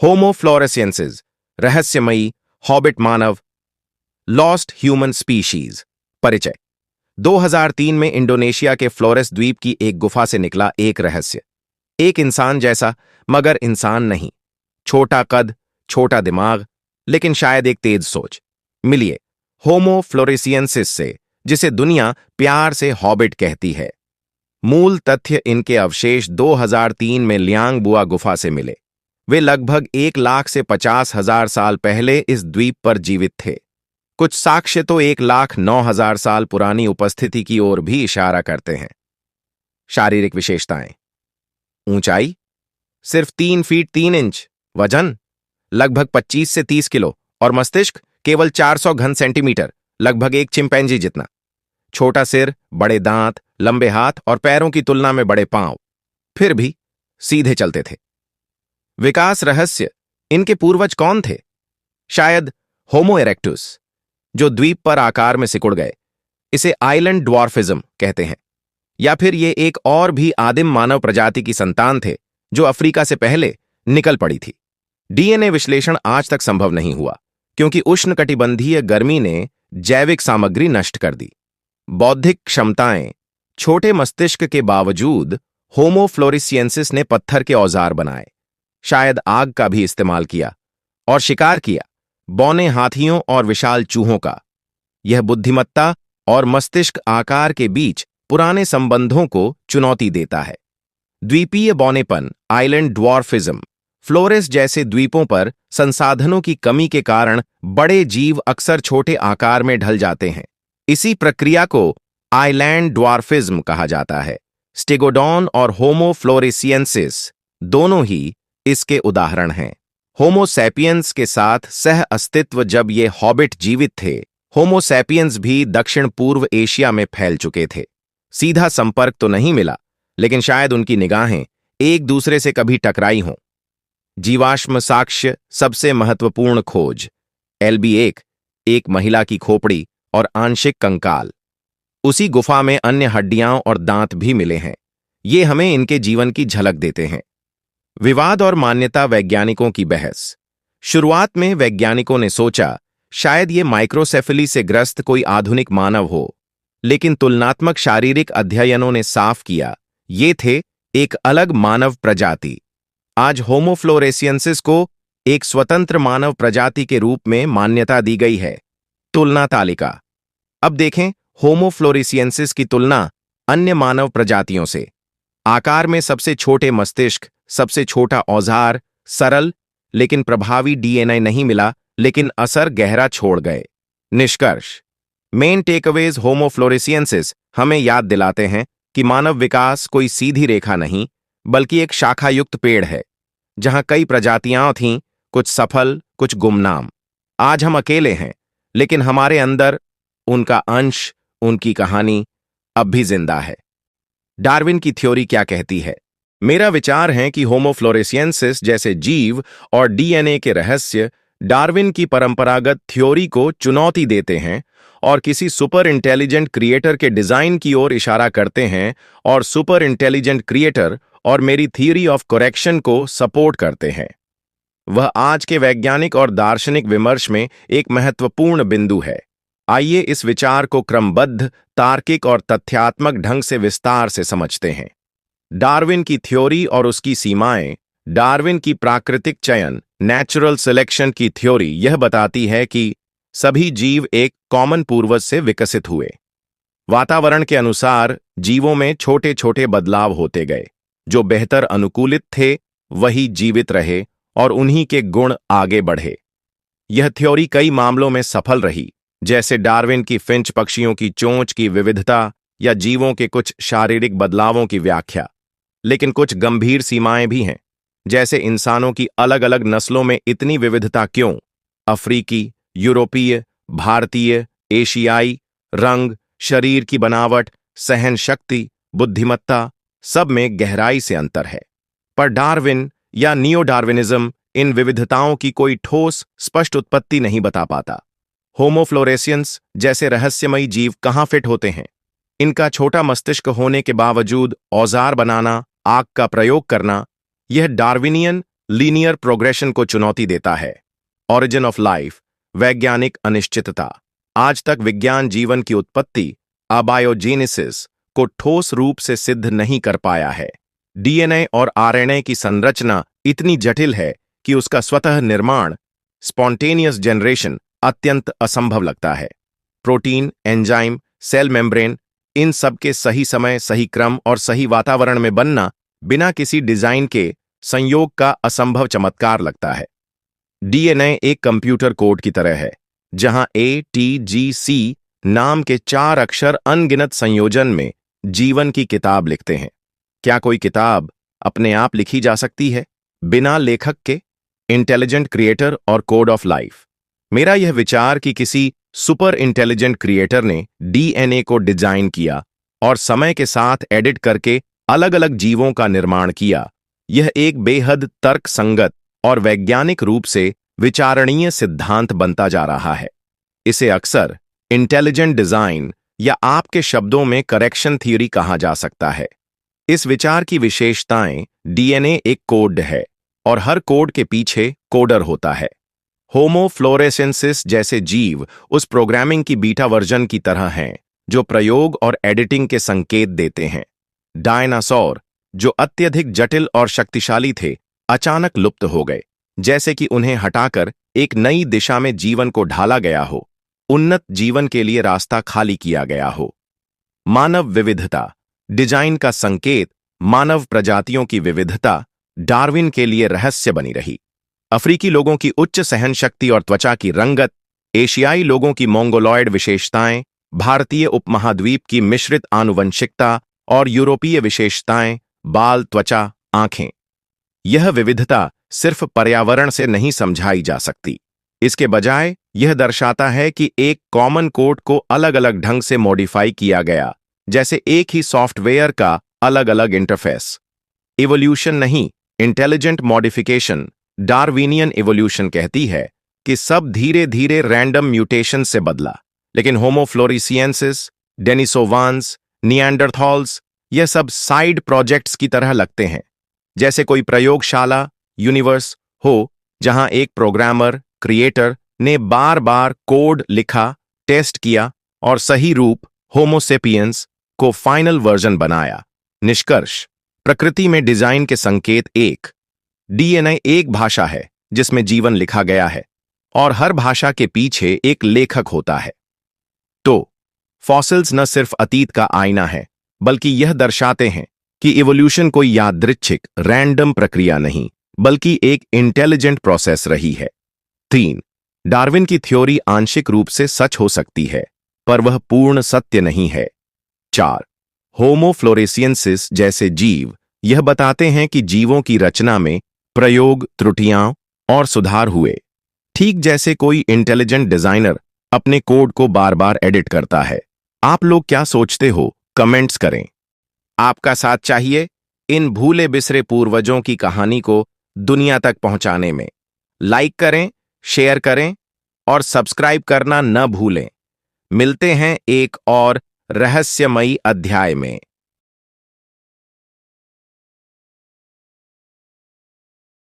होमो फ्लोरेसियंसिस, रहस्यमयी हॉबिट मानव, lost human species. परिचय। 2003 में इंडोनेशिया के फ्लोरेस द्वीप की एक गुफा से निकला एक रहस्य। एक इंसान जैसा, मगर इंसान नहीं। छोटा कद, छोटा दिमाग, लेकिन शायद एक तेज सोच। मिलिए होमो फ्लोरेसियंसिस से, जिसे दुनिया प्यार से हॉबिट कहती है। मूल तथ्य: इनके अवशेष 2003 में लियांग बुआ गुफा से मिले। वे लगभग 1 लाख से 50,000 साल पहले इस द्वीप पर जीवित थे। कुछ साक्ष्य तो 1,09,000 साल पुरानी उपस्थिति की ओर भी इशारा करते हैं। शारीरिक विशेषताएं: ऊंचाई सिर्फ 3 फीट 3 इंच, वजन लगभग 25 से 30 किलो, और मस्तिष्क केवल 400 घन सेंटीमीटर, लगभग एक चिंपैंजी जितना। छोटा सिर, बड़े दांत, लंबे हाथ और पैरों की तुलना में बड़े पांव, फिर भी सीधे चलते थे। विकास रहस्य: इनके पूर्वज कौन थे? शायद होमो इरेक्टस, जो द्वीप पर आकार में सिकुड़ गए। इसे आइलैंड ड्वार्फिज्म कहते हैं। या फिर ये एक और भी आदिम मानव प्रजाति की संतान थे, जो अफ्रीका से पहले निकल पड़ी थी। डीएनए विश्लेषण आज तक संभव नहीं हुआ, क्योंकि उष्णकटिबंधीय गर्मी ने जैविक सामग्री नष्ट कर दी। बौद्धिक क्षमताएं: छोटे मस्तिष्क के बावजूद होमो फ्लोरेसियंसिस ने पत्थर के औजार बनाए, शायद आग का भी इस्तेमाल किया, और शिकार किया, बौने हाथियों और विशाल चूहों का। यह बुद्धिमत्ता और मस्तिष्क आकार के बीच पुराने संबंधों को चुनौती देता है। द्वीपीय बौनेपन, आइलैंड ड्वार्फिज्म: फ्लोरेस जैसे द्वीपों पर संसाधनों की कमी के कारण बड़े जीव अक्सर छोटे आकार में ढल जाते हैं। इसी प्रक्रिया को आइलैंड ड्वार्फिज्म कहा जाता है। स्टेगोडॉन और होमो फ्लोरेसियंसिस दोनों ही इसके उदाहरण हैं। होमो सैपियंस के साथ सह अस्तित्व: जब ये हॉबिट जीवित थे, होमो सैपियंस भी दक्षिण पूर्व एशिया में फैल चुके थे। सीधा संपर्क तो नहीं मिला, लेकिन शायद उनकी निगाहें एक दूसरे से कभी टकराई हों। जीवाश्म साक्ष्य: सबसे महत्वपूर्ण खोज LB1, एक महिला की खोपड़ी और आंशिक कंकाल। उसी गुफा में अन्य हड्डियां और दांत भी मिले हैं। ये हमें इनके जीवन की झलक देते हैं। विवाद और मान्यता: वैज्ञानिकों की बहस। शुरुआत में वैज्ञानिकों ने सोचा शायद ये माइक्रोसेफली से ग्रस्त कोई आधुनिक मानव हो, लेकिन तुलनात्मक शारीरिक अध्ययनों ने साफ किया ये थे एक अलग मानव प्रजाति। आज होमो फ्लोरेसियंसिस को एक स्वतंत्र मानव प्रजाति के रूप में मान्यता दी गई है। तुलना तालिका। अब देखें होमो फ्लोरेसियंसिस की तुलना अन्य मानव प्रजातियों से। आकार में सबसे छोटे मस्तिष्क, सबसे छोटा औजार, सरल लेकिन प्रभावी डीएनए नहीं मिला, लेकिन असर गहरा छोड़ गए। निष्कर्ष: मेन टेकअवेज: होमो फ्लोरेसियंसिस हमें याद दिलाते हैं कि मानव विकास कोई सीधी रेखा नहीं, बल्कि एक शाखायुक्त पेड़ है, जहां कई प्रजातियां थीं, कुछ सफल, कुछ गुमनाम। आज हम अकेले हैं, लेकिन हमारे अंदर उनका अंश, उनकी कहानी अब भी जिंदा है। डार्विन की थ्योरी क्या कहती है? मेरा विचार है कि होमो फ्लोरेसियंसिस जैसे जीव और डीएनए के रहस्य डार्विन की परंपरागत थ्योरी को चुनौती देते हैं और किसी सुपर इंटेलिजेंट क्रिएटर के डिजाइन की ओर इशारा करते हैं, और सुपर इंटेलिजेंट क्रिएटर और मेरी थियरी ऑफ करेक्शन को सपोर्ट करते हैं। वह आज के वैज्ञानिक और दार्शनिक विमर्श में एक महत्वपूर्ण बिंदु है। आइए इस विचार को क्रमबद्ध, तार्किक और तथ्यात्मक ढंग से विस्तार से समझते हैं। डार्विन की थ्योरी और उसकी सीमाएं। डार्विन की प्राकृतिक चयन, नेचुरल सिलेक्शन की थ्योरी यह बताती है कि सभी जीव एक कॉमन पूर्वज से विकसित हुए। वातावरण के अनुसार जीवों में छोटे छोटे बदलाव होते गए। जो बेहतर अनुकूलित थे वही जीवित रहे और उन्हीं के गुण आगे बढ़े। यह थ्योरी कई मामलों में सफल रही, जैसे डार्विन की फिंच पक्षियों की चोंच की विविधता या जीवों के कुछ शारीरिक बदलावों की व्याख्या। लेकिन कुछ गंभीर सीमाएं भी हैं, जैसे इंसानों की अलग अलग नस्लों में इतनी विविधता क्यों? अफ्रीकी, यूरोपीय, भारतीय, एशियाई, रंग, शरीर की बनावट, सहन शक्ति, बुद्धिमत्ता, सब में गहराई से अंतर है। पर डार्विन या नियो डार्विनिज्म इन विविधताओं की कोई ठोस, स्पष्ट उत्पत्ति नहीं बता पाता। होमो फ्लोरेसियंस जैसे रहस्यमयी जीव कहाँ फिट होते हैं? इनका छोटा मस्तिष्क होने के बावजूद औजार बनाना, आग का प्रयोग करना, यह डार्विनियन लीनियर प्रोग्रेशन को चुनौती देता है। ऑरिजिन ऑफ लाइफ, वैज्ञानिक अनिश्चितता। आज तक विज्ञान जीवन की उत्पत्ति, अबायोजेनेसिस, को ठोस रूप से सिद्ध नहीं कर पाया है। डीएनए और आरएनए की संरचना इतनी जटिल है कि उसका स्वतः निर्माण, स्पॉन्टेनियस जनरेशन, अत्यंत असंभव लगता है। प्रोटीन, एंजाइम, सेल मेम्ब्रेन, इन सब के सही समय, सही क्रम और सही वातावरण में बनना बिना किसी डिजाइन के संयोग का असंभव चमत्कार लगता है। डीएनए एक कंप्यूटर कोड की तरह है, जहां ATGC नाम के 4 अक्षर अनगिनत संयोजन में जीवन की किताब लिखते हैं। क्या कोई किताब अपने आप लिखी जा सकती है बिना लेखक के? इंटेलिजेंट क्रिएटर और कोड ऑफ लाइफ। मेरा यह विचार कि किसी सुपर इंटेलिजेंट क्रिएटर ने डीएनए को डिजाइन किया और समय के साथ एडिट करके अलग अलग जीवों का निर्माण किया, यह एक बेहद तर्कसंगत और वैज्ञानिक रूप से विचारणीय सिद्धांत बनता जा रहा है। इसे अक्सर इंटेलिजेंट डिजाइन या आपके शब्दों में करेक्शन थ्योरी कहा जा सकता है। इस विचार की विशेषताएं, डीएनए एक कोड है और हर कोड के पीछे कोडर होता है। होमो फ्लोरेसेंसिस जैसे जीव उस प्रोग्रामिंग की बीटा वर्जन की तरह हैं जो प्रयोग और एडिटिंग के संकेत देते हैं। डायनासोर, जो अत्यधिक जटिल और शक्तिशाली थे, अचानक लुप्त हो गए, जैसे कि उन्हें हटाकर एक नई दिशा में जीवन को ढाला गया हो, उन्नत जीवन के लिए रास्ता खाली किया गया हो। मानव विविधता, डिजाइन का संकेत, मानव प्रजातियों की विविधता डार्विन के लिए रहस्य बनी रही। अफ्रीकी लोगों की उच्च सहन शक्ति और त्वचा की रंगत, एशियाई लोगों की मोंगोलॉयड विशेषताएं, भारतीय उपमहाद्वीप की मिश्रित आनुवंशिकता और यूरोपीय विशेषताएं, बाल, त्वचा, आंखें। यह विविधता सिर्फ पर्यावरण से नहीं समझाई जा सकती। इसके बजाय यह दर्शाता है कि एक कॉमन कोड को अलग अलग ढंग से मॉडिफाई किया गया, जैसे एक ही सॉफ्टवेयर का अलग अलग इंटरफेस। इवोल्यूशन नहीं, इंटेलिजेंट मॉडिफिकेशन। डार्विनियन इवोल्यूशन कहती है कि सब धीरे धीरे रैंडम म्यूटेशन से बदला, लेकिन होमो फ्लोरिसिएंसिस, डेनिसोवान्स, निएंडरथॉल्स, यह सब साइड प्रोजेक्ट्स की तरह लगते हैं, जैसे कोई प्रयोगशाला यूनिवर्स हो जहां एक प्रोग्रामर, क्रिएटर ने बार बार कोड लिखा, टेस्ट किया और सही रूप होमो सेपियंस को फाइनल वर्जन बनाया। निष्कर्ष, प्रकृति में डिजाइन के संकेत एक। डीएनए एक भाषा है जिसमें जीवन लिखा गया है और हर भाषा के पीछे एक लेखक होता है। तो फॉसिल्स न सिर्फ अतीत का आईना है, बल्कि यह दर्शाते हैं कि इवोल्यूशन कोई यादृच्छिक रैंडम प्रक्रिया नहीं, बल्कि एक इंटेलिजेंट प्रोसेस रही है। 3. डार्विन की थ्योरी आंशिक रूप से सच हो सकती है, पर वह पूर्ण सत्य नहीं है। 4. होमो फ्लोरेसिएंसिस जैसे जीव यह बताते हैं कि जीवों की रचना में प्रयोग, त्रुटियां और सुधार हुए, ठीक जैसे कोई इंटेलिजेंट डिजाइनर अपने कोड को बार बार एडिट करता है। आप लोग क्या सोचते हो? कमेंट्स करें। आपका साथ चाहिए इन भूले बिसरे पूर्वजों की कहानी को दुनिया तक पहुंचाने में। लाइक करें, शेयर करें और सब्सक्राइब करना न भूलें। मिलते हैं एक और रहस्यमयी अध्याय में।